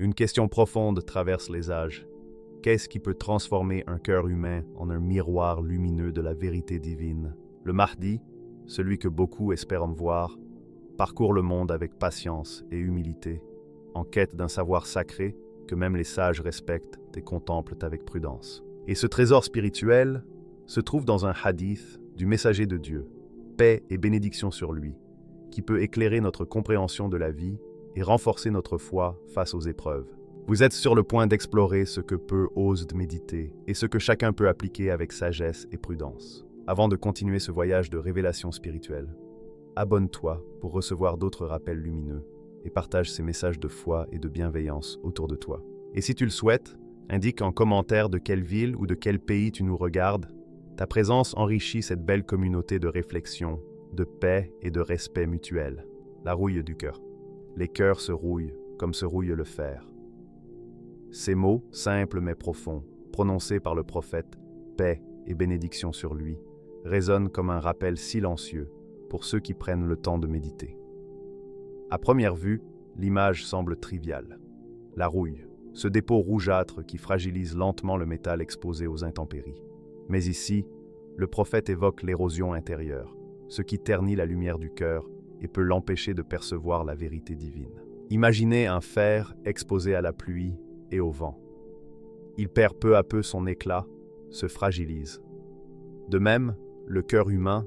Une question profonde traverse les âges. Qu'est-ce qui peut transformer un cœur humain en un miroir lumineux de la vérité divine? Le Mahdi, celui que beaucoup espèrent me voir, parcourt le monde avec patience et humilité, en quête d'un savoir sacré que même les sages respectent et contemplent avec prudence. Et ce trésor spirituel se trouve dans un hadith du messager de Dieu, paix et bénédiction sur lui, qui peut éclairer notre compréhension de la vie et renforcer notre foi face aux épreuves. Vous êtes sur le point d'explorer ce que peu osent méditer et ce que chacun peut appliquer avec sagesse et prudence. Avant de continuer ce voyage de révélation spirituelle, abonne-toi pour recevoir d'autres rappels lumineux et partage ces messages de foi et de bienveillance autour de toi. Et si tu le souhaites, indique en commentaire de quelle ville ou de quel pays tu nous regardes. Ta présence enrichit cette belle communauté de réflexion, de paix et de respect mutuel. La rouille du cœur. Les cœurs se rouillent comme se rouille le fer. Ces mots, simples mais profonds, prononcés par le prophète, paix et bénédiction sur lui, résonnent comme un rappel silencieux pour ceux qui prennent le temps de méditer. À première vue, l'image semble triviale. La rouille, ce dépôt rougeâtre qui fragilise lentement le métal exposé aux intempéries. Mais ici, le prophète évoque l'érosion intérieure, ce qui ternit la lumière du cœur et peut l'empêcher de percevoir la vérité divine. Imaginez un fer exposé à la pluie et au vent. Il perd peu à peu son éclat, se fragilise. De même, le cœur humain,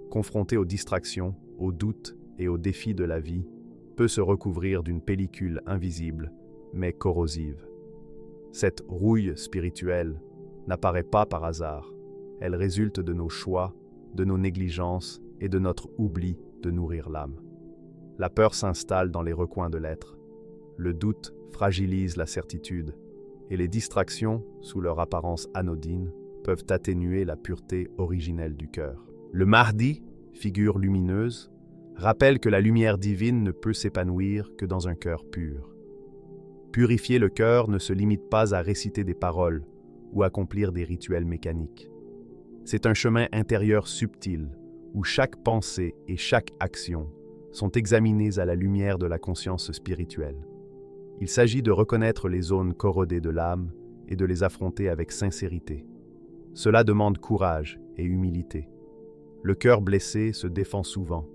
confronté aux distractions, aux doutes et aux défis de la vie, peut se recouvrir d'une pellicule invisible, mais corrosive. Cette rouille spirituelle n'apparaît pas par hasard. Elle résulte de nos choix, de nos négligences et de notre oubli de nourrir l'âme. La peur s'installe dans les recoins de l'être. Le doute fragilise la certitude, et les distractions, sous leur apparence anodine, peuvent atténuer la pureté originelle du cœur. Le Mahdi, figure lumineuse, rappelle que la lumière divine ne peut s'épanouir que dans un cœur pur. Purifier le cœur ne se limite pas à réciter des paroles ou accomplir des rituels mécaniques. C'est un chemin intérieur subtil où chaque pensée et chaque action sont examinées à la lumière de la conscience spirituelle. Il s'agit de reconnaître les zones corrodées de l'âme et de les affronter avec sincérité. Cela demande courage et humilité. Le cœur blessé se défend souvent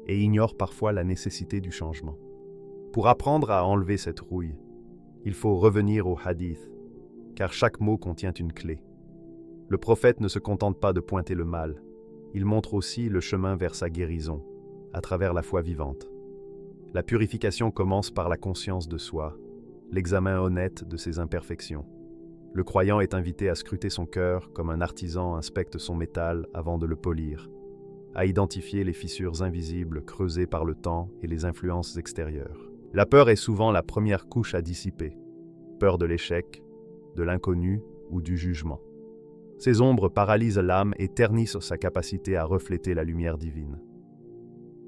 et ignore parfois la nécessité du changement. Pour apprendre à enlever cette rouille, il faut revenir au hadith, car chaque mot contient une clé. Le prophète ne se contente pas de pointer le mal, il montre aussi le chemin vers sa guérison, à travers la foi vivante. La purification commence par la conscience de soi, l'examen honnête de ses imperfections. Le croyant est invité à scruter son cœur comme un artisan inspecte son métal avant de le polir, à identifier les fissures invisibles creusées par le temps et les influences extérieures. La peur est souvent la première couche à dissiper. Peur de l'échec, de l'inconnu ou du jugement. Ces ombres paralysent l'âme et ternissent sa capacité à refléter la lumière divine.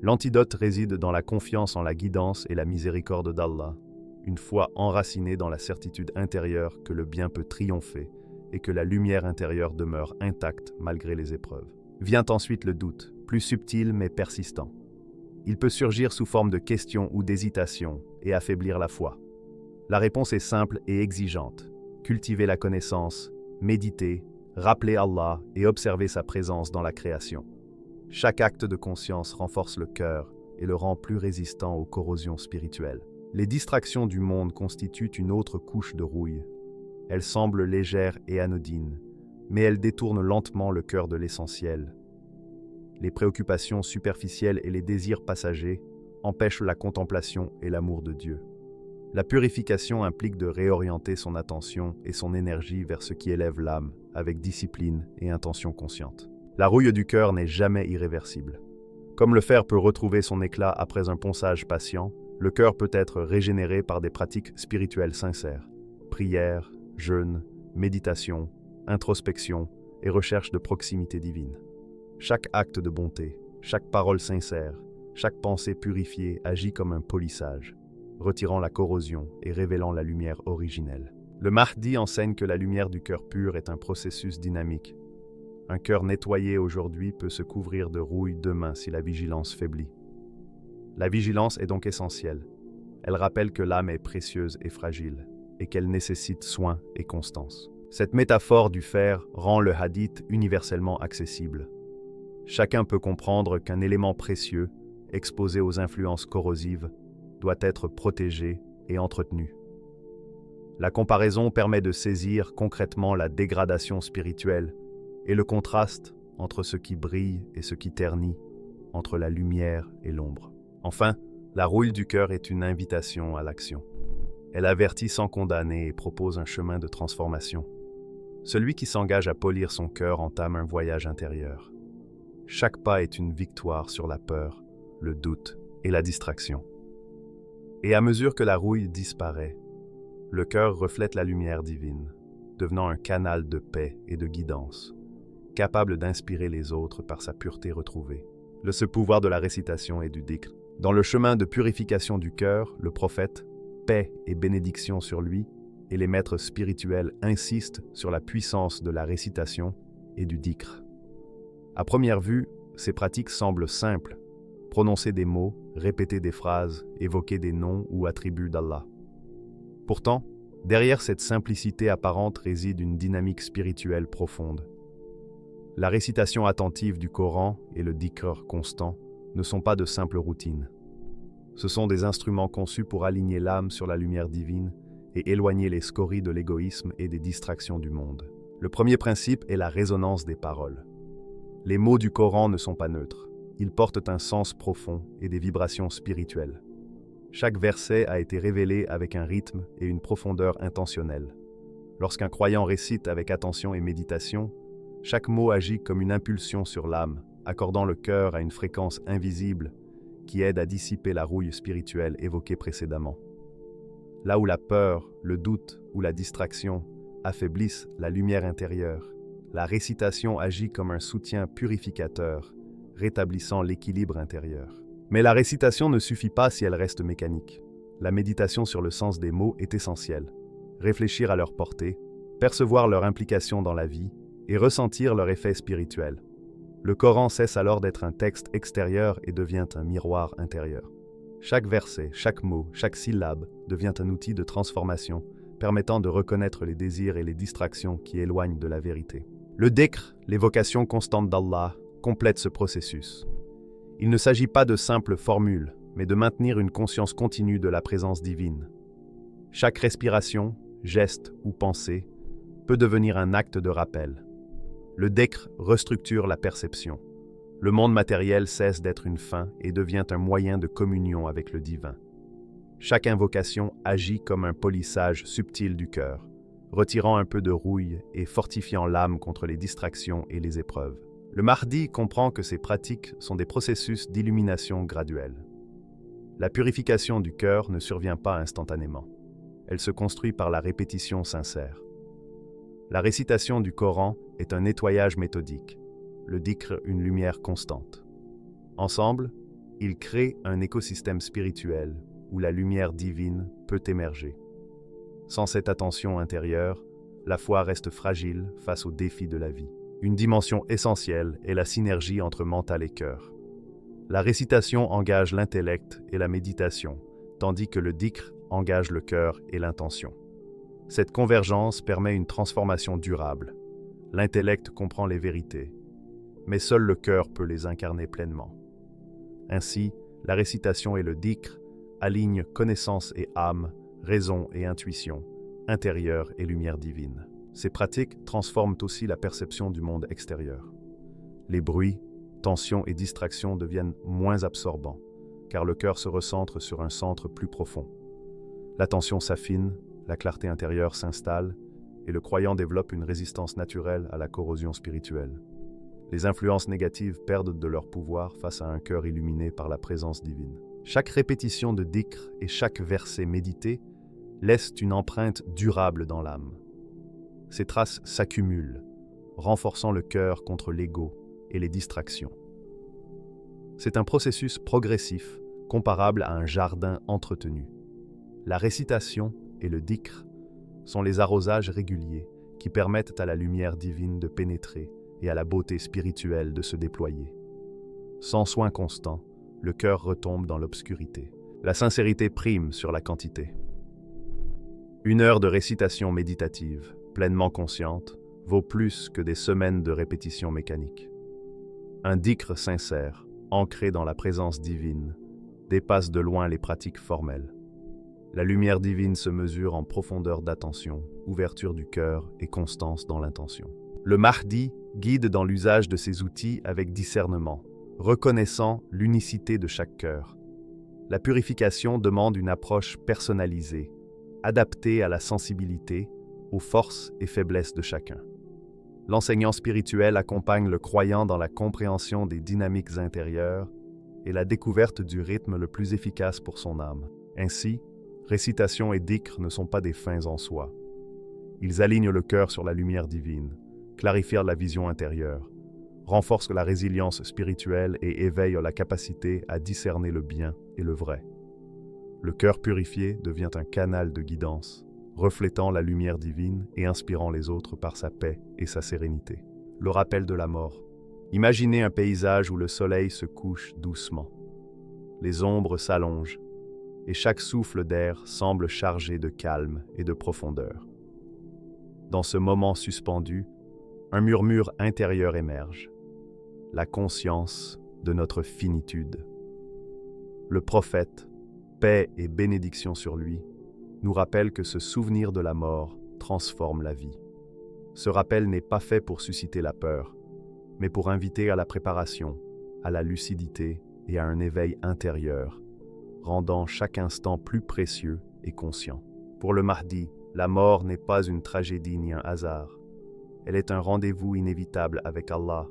L'antidote réside dans la confiance en la guidance et la miséricorde d'Allah, une foi enracinée dans la certitude intérieure que le bien peut triompher et que la lumière intérieure demeure intacte malgré les épreuves. Vient ensuite le doute, plus subtil mais persistant. Il peut surgir sous forme de questions ou d'hésitations et affaiblir la foi. La réponse est simple et exigeante. Cultiver la connaissance, méditer, rappeler Allah et observer sa présence dans la création. Chaque acte de conscience renforce le cœur et le rend plus résistant aux corrosions spirituelles. Les distractions du monde constituent une autre couche de rouille. Elles semblent légères et anodines, mais elles détournent lentement le cœur de l'essentiel. Les préoccupations superficielles et les désirs passagers empêchent la contemplation et l'amour de Dieu. La purification implique de réorienter son attention et son énergie vers ce qui élève l'âme, avec discipline et intention consciente. La rouille du cœur n'est jamais irréversible. Comme le fer peut retrouver son éclat après un ponçage patient, le cœur peut être régénéré par des pratiques spirituelles sincères. Prière, jeûne, méditation, introspection et recherche de proximité divine. Chaque acte de bonté, chaque parole sincère, chaque pensée purifiée agit comme un polissage, retirant la corrosion et révélant la lumière originelle. Le Mahdi enseigne que la lumière du cœur pur est un processus dynamique. Un cœur nettoyé aujourd'hui peut se couvrir de rouille demain si la vigilance faiblit. La vigilance est donc essentielle. Elle rappelle que l'âme est précieuse et fragile, et qu'elle nécessite soin et constance. Cette métaphore du fer rend le hadith universellement accessible. Chacun peut comprendre qu'un élément précieux, exposé aux influences corrosives, doit être protégé et entretenu. La comparaison permet de saisir concrètement la dégradation spirituelle et le contraste entre ce qui brille et ce qui ternit, entre la lumière et l'ombre. Enfin, la rouille du cœur est une invitation à l'action. Elle avertit sans condamner et propose un chemin de transformation. Celui qui s'engage à polir son cœur entame un voyage intérieur. Chaque pas est une victoire sur la peur, le doute et la distraction. Et à mesure que la rouille disparaît, le cœur reflète la lumière divine, devenant un canal de paix et de guidance, capable d'inspirer les autres par sa pureté retrouvée. Ce pouvoir de la récitation et du dhikr. Dans le chemin de purification du cœur, le prophète, paix et bénédiction sur lui, et les maîtres spirituels insistent sur la puissance de la récitation et du dhikr. À première vue, ces pratiques semblent simples: prononcer des mots, répéter des phrases, évoquer des noms ou attributs d'Allah. Pourtant, derrière cette simplicité apparente réside une dynamique spirituelle profonde. La récitation attentive du Coran et le dhikr constant ne sont pas de simples routines. Ce sont des instruments conçus pour aligner l'âme sur la lumière divine et éloigner les scories de l'égoïsme et des distractions du monde. Le premier principe est la résonance des paroles. Les mots du Coran ne sont pas neutres. Ils portent un sens profond et des vibrations spirituelles. Chaque verset a été révélé avec un rythme et une profondeur intentionnelle. Lorsqu'un croyant récite avec attention et méditation, chaque mot agit comme une impulsion sur l'âme, accordant le cœur à une fréquence invisible qui aide à dissiper la rouille spirituelle évoquée précédemment. Là où la peur, le doute ou la distraction affaiblissent la lumière intérieure, la récitation agit comme un soutien purificateur, rétablissant l'équilibre intérieur. Mais la récitation ne suffit pas si elle reste mécanique. La méditation sur le sens des mots est essentielle. Réfléchir à leur portée, percevoir leur implication dans la vie et ressentir leur effet spirituel. Le Coran cesse alors d'être un texte extérieur et devient un miroir intérieur. Chaque verset, chaque mot, chaque syllabe devient un outil de transformation, permettant de reconnaître les désirs et les distractions qui éloignent de la vérité. Le dhikr, l'évocation constante d'Allah, complète ce processus. Il ne s'agit pas de simples formules, mais de maintenir une conscience continue de la présence divine. Chaque respiration, geste ou pensée peut devenir un acte de rappel. Le dhikr restructure la perception. Le monde matériel cesse d'être une fin et devient un moyen de communion avec le divin. Chaque invocation agit comme un polissage subtil du cœur, retirant un peu de rouille et fortifiant l'âme contre les distractions et les épreuves. Le Mahdi comprend que ces pratiques sont des processus d'illumination graduelle. La purification du cœur ne survient pas instantanément. Elle se construit par la répétition sincère. La récitation du Coran est un nettoyage méthodique, le dhikr une lumière constante. Ensemble, ils créent un écosystème spirituel où la lumière divine peut émerger. Sans cette attention intérieure, la foi reste fragile face aux défis de la vie. Une dimension essentielle est la synergie entre mental et cœur. La récitation engage l'intellect et la méditation, tandis que le dhikr engage le cœur et l'intention. Cette convergence permet une transformation durable. L'intellect comprend les vérités, mais seul le cœur peut les incarner pleinement. Ainsi, la récitation et le dhikr alignent connaissance et âme, raison et intuition, intérieur et lumière divine. Ces pratiques transforment aussi la perception du monde extérieur. Les bruits, tensions et distractions deviennent moins absorbants, car le cœur se recentre sur un centre plus profond. L'attention s'affine, la clarté intérieure s'installe, et le croyant développe une résistance naturelle à la corrosion spirituelle. Les influences négatives perdent de leur pouvoir face à un cœur illuminé par la présence divine. Chaque répétition de dhikr et chaque verset médité laissent une empreinte durable dans l'âme. Ces traces s'accumulent, renforçant le cœur contre l'ego et les distractions. C'est un processus progressif, comparable à un jardin entretenu. La récitation et le dhikr sont les arrosages réguliers qui permettent à la lumière divine de pénétrer et à la beauté spirituelle de se déployer. Sans soin constant, le cœur retombe dans l'obscurité. La sincérité prime sur la quantité. 1 heure de récitation méditative, pleinement consciente, vaut plus que des semaines de répétitions mécaniques. Un dhikr sincère, ancré dans la présence divine, dépasse de loin les pratiques formelles. La lumière divine se mesure en profondeur d'attention, ouverture du cœur et constance dans l'intention. Le Mahdi guide dans l'usage de ces outils avec discernement, reconnaissant l'unicité de chaque cœur. La purification demande une approche personnalisée, adaptée à la sensibilité, aux forces et faiblesses de chacun. L'enseignant spirituel accompagne le croyant dans la compréhension des dynamiques intérieures et la découverte du rythme le plus efficace pour son âme. Ainsi, récitation et dhikr ne sont pas des fins en soi. Ils alignent le cœur sur la lumière divine, clarifient la vision intérieure, renforcent la résilience spirituelle et éveillent la capacité à discerner le bien et le vrai. Le cœur purifié devient un canal de guidance, reflétant la lumière divine et inspirant les autres par sa paix et sa sérénité. Le rappel de la mort. Imaginez un paysage où le soleil se couche doucement. Les ombres s'allongent, et chaque souffle d'air semble chargé de calme et de profondeur. Dans ce moment suspendu, un murmure intérieur émerge, la conscience de notre finitude. Le prophète, paix et bénédiction sur lui, nous rappelle que ce souvenir de la mort transforme la vie. Ce rappel n'est pas fait pour susciter la peur, mais pour inviter à la préparation, à la lucidité et à un éveil intérieur, rendant chaque instant plus précieux et conscient. Pour le Mahdi, la mort n'est pas une tragédie ni un hasard. Elle est un rendez-vous inévitable avec Allah,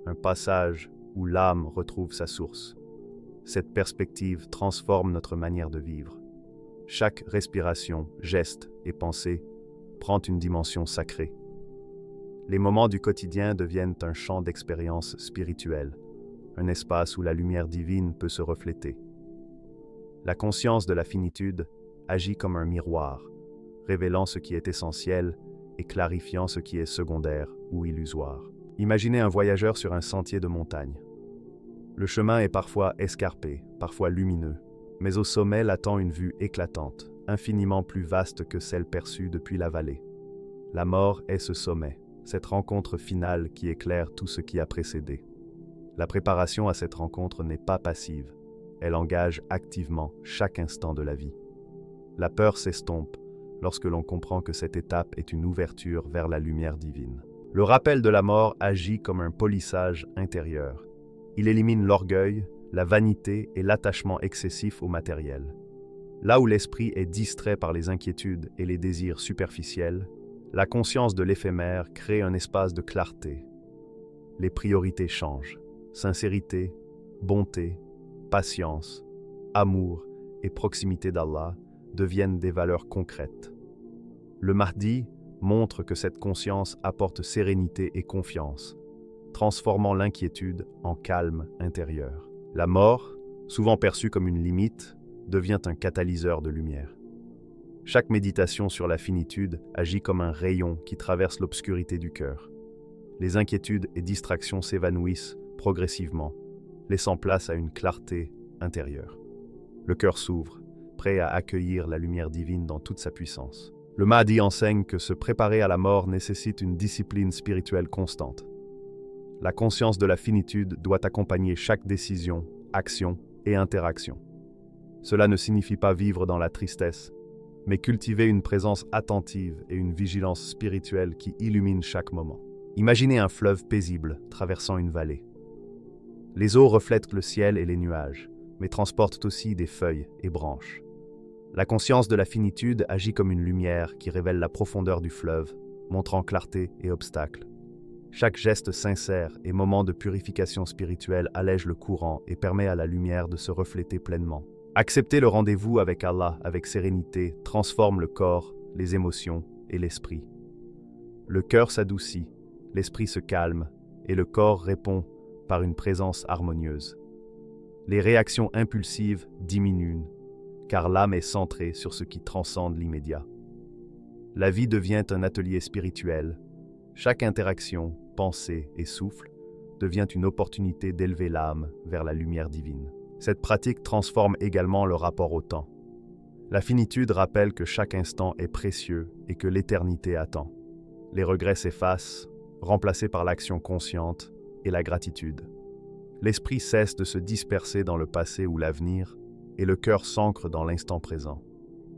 un passage où l'âme retrouve sa source. Cette perspective transforme notre manière de vivre. Chaque respiration, geste et pensée prend une dimension sacrée. Les moments du quotidien deviennent un champ d'expérience spirituelle, un espace où la lumière divine peut se refléter. La conscience de la finitude agit comme un miroir, révélant ce qui est essentiel et clarifiant ce qui est secondaire ou illusoire. Imaginez un voyageur sur un sentier de montagne. Le chemin est parfois escarpé, parfois lumineux, mais au sommet l'attend une vue éclatante, infiniment plus vaste que celle perçue depuis la vallée. La mort est ce sommet, cette rencontre finale qui éclaire tout ce qui a précédé. La préparation à cette rencontre n'est pas passive, elle engage activement chaque instant de la vie. La peur s'estompe lorsque l'on comprend que cette étape est une ouverture vers la lumière divine. Le rappel de la mort agit comme un polissage intérieur. Il élimine l'orgueil, la vanité et l'attachement excessif au matériel. Là où l'esprit est distrait par les inquiétudes et les désirs superficiels, la conscience de l'éphémère crée un espace de clarté. Les priorités changent. Sincérité, bonté, patience, amour et proximité d'Allah deviennent des valeurs concrètes. Le Mahdi montre que cette conscience apporte sérénité et confiance, transformant l'inquiétude en calme intérieur. La mort, souvent perçue comme une limite, devient un catalyseur de lumière. Chaque méditation sur la finitude agit comme un rayon qui traverse l'obscurité du cœur. Les inquiétudes et distractions s'évanouissent progressivement, laissant place à une clarté intérieure. Le cœur s'ouvre, prêt à accueillir la lumière divine dans toute sa puissance. Le Mahdi enseigne que se préparer à la mort nécessite une discipline spirituelle constante. La conscience de la finitude doit accompagner chaque décision, action et interaction. Cela ne signifie pas vivre dans la tristesse, mais cultiver une présence attentive et une vigilance spirituelle qui illumine chaque moment. Imaginez un fleuve paisible traversant une vallée. Les eaux reflètent le ciel et les nuages, mais transportent aussi des feuilles et branches. La conscience de la finitude agit comme une lumière qui révèle la profondeur du fleuve, montrant clarté et obstacles. Chaque geste sincère et moment de purification spirituelle allège le courant et permet à la lumière de se refléter pleinement. Accepter le rendez-vous avec Allah avec sérénité transforme le corps, les émotions et l'esprit. Le cœur s'adoucit, l'esprit se calme et le corps répond par une présence harmonieuse. Les réactions impulsives diminuent, car l'âme est centrée sur ce qui transcende l'immédiat. La vie devient un atelier spirituel. Chaque interaction, pensée et souffle devient une opportunité d'élever l'âme vers la lumière divine. Cette pratique transforme également le rapport au temps. La finitude rappelle que chaque instant est précieux et que l'éternité attend. Les regrets s'effacent, remplacés par l'action consciente et la gratitude. L'esprit cesse de se disperser dans le passé ou l'avenir, et le cœur s'ancre dans l'instant présent,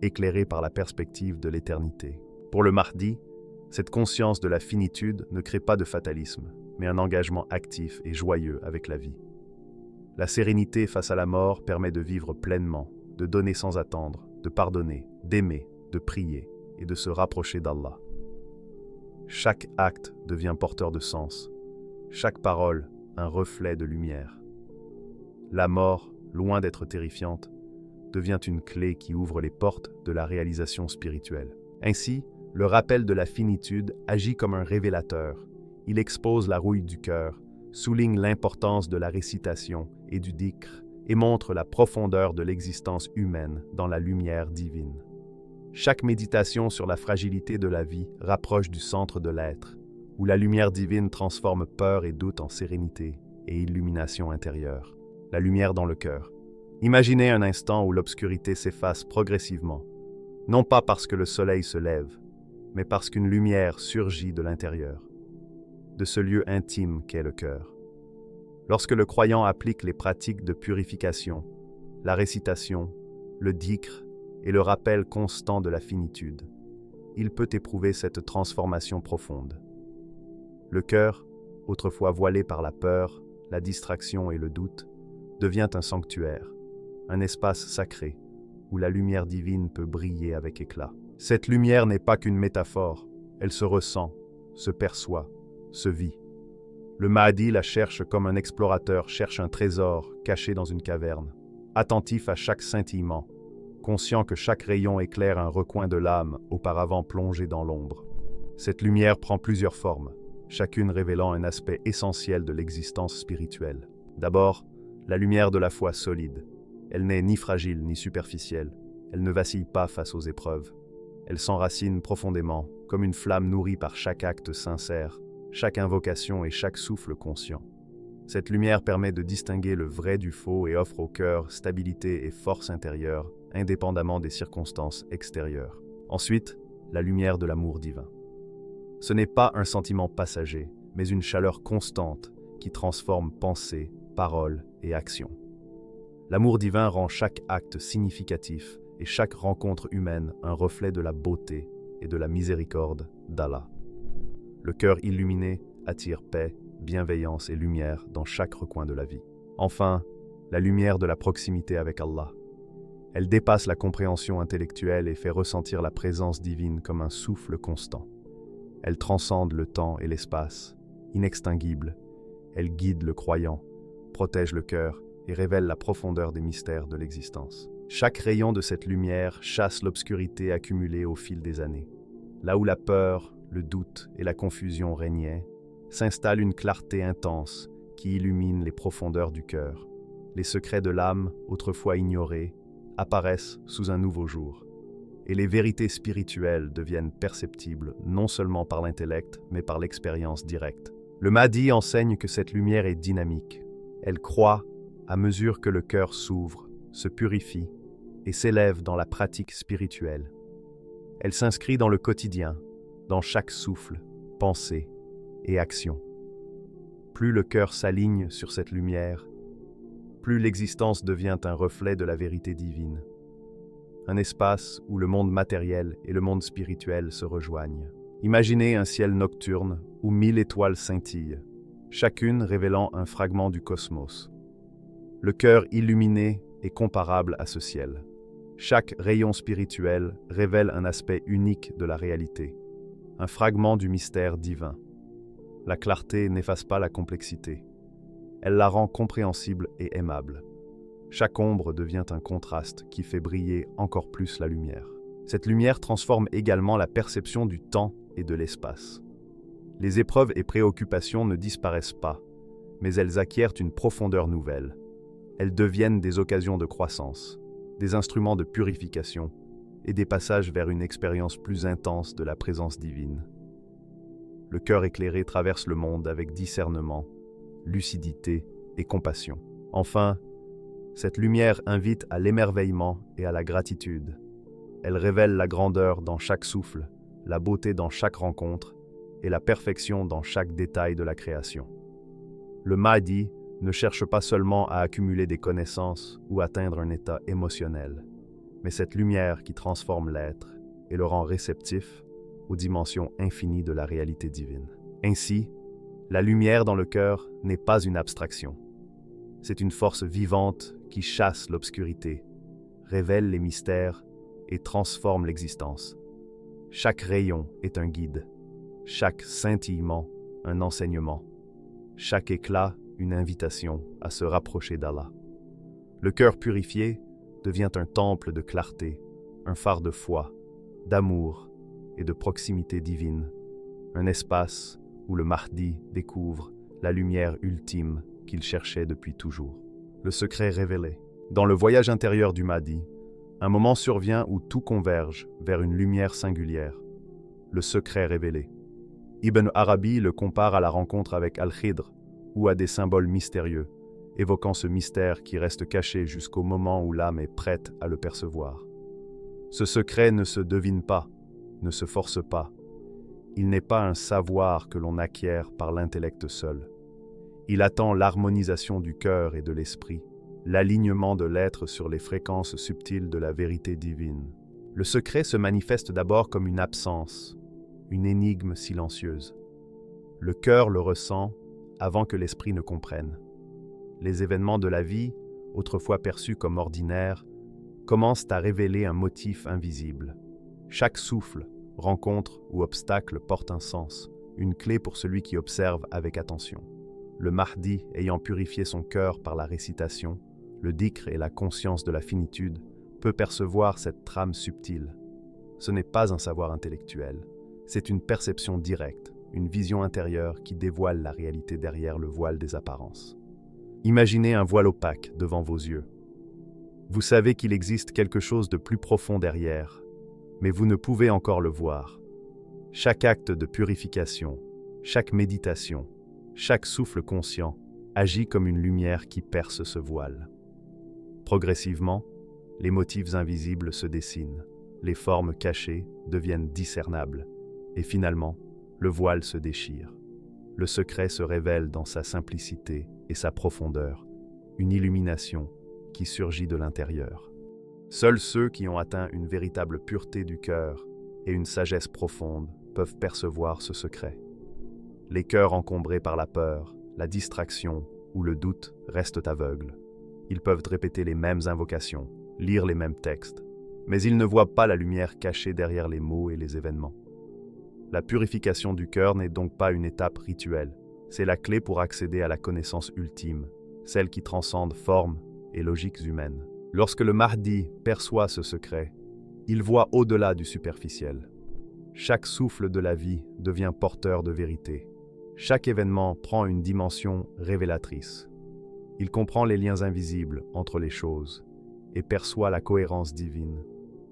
éclairé par la perspective de l'éternité. Pour le Mahdi, cette conscience de la finitude ne crée pas de fatalisme, mais un engagement actif et joyeux avec la vie. La sérénité face à la mort permet de vivre pleinement, de donner sans attendre, de pardonner, d'aimer, de prier et de se rapprocher d'Allah. Chaque acte devient porteur de sens, chaque parole un reflet de lumière. La mort, loin d'être terrifiante, devient une clé qui ouvre les portes de la réalisation spirituelle. Ainsi, le rappel de la finitude agit comme un révélateur. Il expose la rouille du cœur, souligne l'importance de la récitation et du dhikr et montre la profondeur de l'existence humaine dans la lumière divine. Chaque méditation sur la fragilité de la vie rapproche du centre de l'être, où la lumière divine transforme peur et doute en sérénité et illumination intérieure. La lumière dans le cœur. Imaginez un instant où l'obscurité s'efface progressivement, non pas parce que le soleil se lève, mais parce qu'une lumière surgit de l'intérieur, de ce lieu intime qu'est le cœur. Lorsque le croyant applique les pratiques de purification, la récitation, le dhikr et le rappel constant de la finitude, il peut éprouver cette transformation profonde. Le cœur, autrefois voilé par la peur, la distraction et le doute, devient un sanctuaire, un espace sacré où la lumière divine peut briller avec éclat. Cette lumière n'est pas qu'une métaphore, elle se ressent, se perçoit, se vit. Le Mahdi la cherche comme un explorateur cherche un trésor caché dans une caverne, attentif à chaque scintillement, conscient que chaque rayon éclaire un recoin de l'âme auparavant plongé dans l'ombre. Cette lumière prend plusieurs formes, chacune révélant un aspect essentiel de l'existence spirituelle. D'abord, la lumière de la foi solide. Elle n'est ni fragile ni superficielle. Elle ne vacille pas face aux épreuves. Elle s'enracine profondément, comme une flamme nourrie par chaque acte sincère, chaque invocation et chaque souffle conscient. Cette lumière permet de distinguer le vrai du faux et offre au cœur stabilité et force intérieure, indépendamment des circonstances extérieures. Ensuite, la lumière de l'amour divin. Ce n'est pas un sentiment passager, mais une chaleur constante qui transforme pensée, parole et action. L'amour divin rend chaque acte significatif et chaque rencontre humaine un reflet de la beauté et de la miséricorde d'Allah. Le cœur illuminé attire paix, bienveillance et lumière dans chaque recoin de la vie. Enfin, la lumière de la proximité avec Allah. Elle dépasse la compréhension intellectuelle et fait ressentir la présence divine comme un souffle constant. Elle transcende le temps et l'espace, inextinguible. Elle guide le croyant, protège le cœur et révèle la profondeur des mystères de l'existence. Chaque rayon de cette lumière chasse l'obscurité accumulée au fil des années. Là où la peur, le doute et la confusion régnaient, s'installe une clarté intense qui illumine les profondeurs du cœur. Les secrets de l'âme, autrefois ignorés, apparaissent sous un nouveau jour. Et les vérités spirituelles deviennent perceptibles non seulement par l'intellect, mais par l'expérience directe. Le Mahdi enseigne que cette lumière est dynamique. Elle croît à mesure que le cœur s'ouvre, se purifie et s'élève dans la pratique spirituelle. Elle s'inscrit dans le quotidien, dans chaque souffle, pensée et action. Plus le cœur s'aligne sur cette lumière, plus l'existence devient un reflet de la vérité divine. Un espace où le monde matériel et le monde spirituel se rejoignent. Imaginez un ciel nocturne où 1000 étoiles scintillent, chacune révélant un fragment du cosmos. Le cœur illuminé est comparable à ce ciel. Chaque rayon spirituel révèle un aspect unique de la réalité, un fragment du mystère divin. La clarté n'efface pas la complexité. Elle la rend compréhensible et aimable. Chaque ombre devient un contraste qui fait briller encore plus la lumière. Cette lumière transforme également la perception du temps et de l'espace. Les épreuves et préoccupations ne disparaissent pas, mais elles acquièrent une profondeur nouvelle. Elles deviennent des occasions de croissance, des instruments de purification et des passages vers une expérience plus intense de la présence divine. Le cœur éclairé traverse le monde avec discernement, lucidité et compassion. Enfin, Cette lumière invite à l'émerveillement et à la gratitude. Elle révèle la grandeur dans chaque souffle, la beauté dans chaque rencontre et la perfection dans chaque détail de la création. Le Mahdi ne cherche pas seulement à accumuler des connaissances ou atteindre un état émotionnel, mais cette lumière qui transforme l'être et le rend réceptif aux dimensions infinies de la réalité divine. Ainsi, la lumière dans le cœur n'est pas une abstraction. C'est une force vivante qui chasse l'obscurité, révèle les mystères et transforme l'existence. Chaque rayon est un guide, chaque scintillement un enseignement, chaque éclat une invitation à se rapprocher d'Allah. Le cœur purifié devient un temple de clarté, un phare de foi, d'amour et de proximité divine, un espace où le Mahdi découvre la lumière ultime qu'il cherchait depuis toujours. Le secret révélé. Dans le voyage intérieur du Mahdi, un moment survient où tout converge vers une lumière singulière, le secret révélé. Ibn Arabi le compare à la rencontre avec Al-Khidr ou à des symboles mystérieux, évoquant ce mystère qui reste caché jusqu'au moment où l'âme est prête à le percevoir. Ce secret ne se devine pas, ne se force pas. Il n'est pas un savoir que l'on acquiert par l'intellect seul. Il attend l'harmonisation du cœur et de l'esprit, l'alignement de l'être sur les fréquences subtiles de la vérité divine. Le secret se manifeste d'abord comme une absence, une énigme silencieuse. Le cœur le ressent avant que l'esprit ne comprenne. Les événements de la vie, autrefois perçus comme ordinaires, commencent à révéler un motif invisible. Chaque souffle, rencontre ou obstacle porte un sens, une clé pour celui qui observe avec attention. Le Mahdi, ayant purifié son cœur par la récitation, le dhikr et la conscience de la finitude, peut percevoir cette trame subtile. Ce n'est pas un savoir intellectuel, c'est une perception directe, une vision intérieure qui dévoile la réalité derrière le voile des apparences. Imaginez un voile opaque devant vos yeux. Vous savez qu'il existe quelque chose de plus profond derrière, mais vous ne pouvez encore le voir. Chaque acte de purification, chaque méditation, chaque souffle conscient agit comme une lumière qui perce ce voile. Progressivement, les motifs invisibles se dessinent, les formes cachées deviennent discernables, et finalement, le voile se déchire. Le secret se révèle dans sa simplicité et sa profondeur, une illumination qui surgit de l'intérieur. Seuls ceux qui ont atteint une véritable pureté du cœur et une sagesse profonde peuvent percevoir ce secret. Les cœurs encombrés par la peur, la distraction ou le doute restent aveugles. Ils peuvent répéter les mêmes invocations, lire les mêmes textes, mais ils ne voient pas la lumière cachée derrière les mots et les événements. La purification du cœur n'est donc pas une étape rituelle, c'est la clé pour accéder à la connaissance ultime, celle qui transcende formes et logiques humaines. Lorsque le Mahdi perçoit ce secret, il voit au-delà du superficiel. Chaque souffle de la vie devient porteur de vérité. Chaque événement prend une dimension révélatrice. Il comprend les liens invisibles entre les choses et perçoit la cohérence divine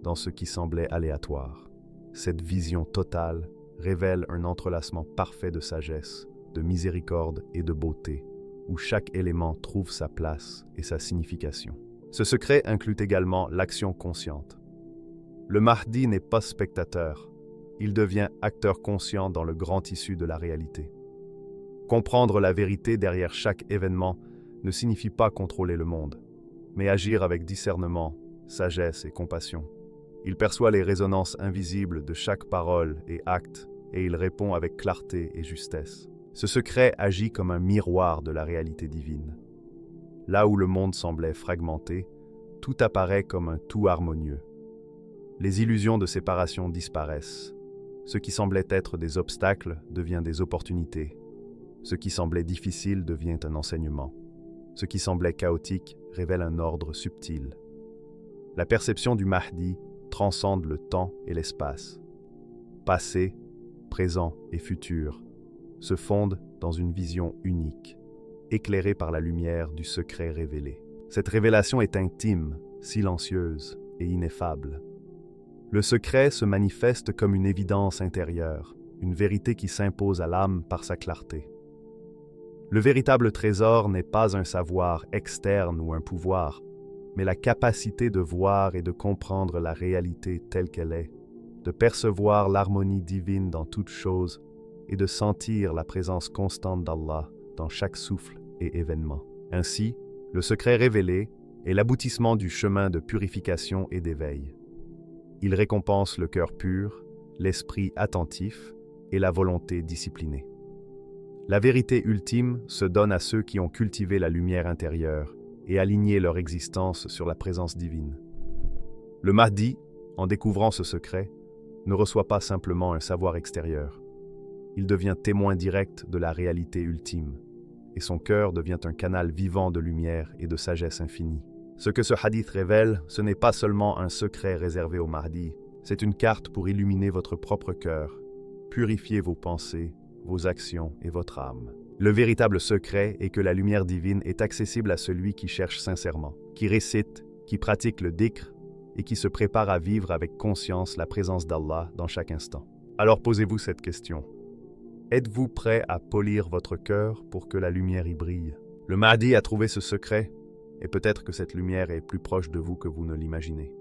dans ce qui semblait aléatoire. Cette vision totale révèle un entrelacement parfait de sagesse, de miséricorde et de beauté, où chaque élément trouve sa place et sa signification. Ce secret inclut également l'action consciente. Le Mahdi n'est pas spectateur, il devient acteur conscient dans le grand tissu de la réalité. Comprendre la vérité derrière chaque événement ne signifie pas contrôler le monde, mais agir avec discernement, sagesse et compassion. Il perçoit les résonances invisibles de chaque parole et acte, et il répond avec clarté et justesse. Ce secret agit comme un miroir de la réalité divine. Là où le monde semblait fragmenté, tout apparaît comme un tout harmonieux. Les illusions de séparation disparaissent. Ce qui semblait être des obstacles devient des opportunités. Ce qui semblait difficile devient un enseignement. Ce qui semblait chaotique révèle un ordre subtil. La perception du Mahdi transcende le temps et l'espace. Passé, présent et futur se fondent dans une vision unique, éclairée par la lumière du secret révélé. Cette révélation est intime, silencieuse et ineffable. Le secret se manifeste comme une évidence intérieure, une vérité qui s'impose à l'âme par sa clarté. Le véritable trésor n'est pas un savoir externe ou un pouvoir, mais la capacité de voir et de comprendre la réalité telle qu'elle est, de percevoir l'harmonie divine dans toute chose et de sentir la présence constante d'Allah dans chaque souffle et événement. Ainsi, le secret révélé est l'aboutissement du chemin de purification et d'éveil. Il récompense le cœur pur, l'esprit attentif et la volonté disciplinée. La vérité ultime se donne à ceux qui ont cultivé la lumière intérieure et aligné leur existence sur la présence divine. Le Mahdi, en découvrant ce secret, ne reçoit pas simplement un savoir extérieur. Il devient témoin direct de la réalité ultime, et son cœur devient un canal vivant de lumière et de sagesse infinie. Ce que ce hadith révèle, ce n'est pas seulement un secret réservé au Mahdi, c'est une carte pour illuminer votre propre cœur, purifier vos pensées, vos actions et votre âme. Le véritable secret est que la lumière divine est accessible à celui qui cherche sincèrement, qui récite, qui pratique le dhikr et qui se prépare à vivre avec conscience la présence d'Allah dans chaque instant. Alors posez-vous cette question. Êtes-vous prêt à polir votre cœur pour que la lumière y brille? Le Mahdi a trouvé ce secret, et peut-être que cette lumière est plus proche de vous que vous ne l'imaginez.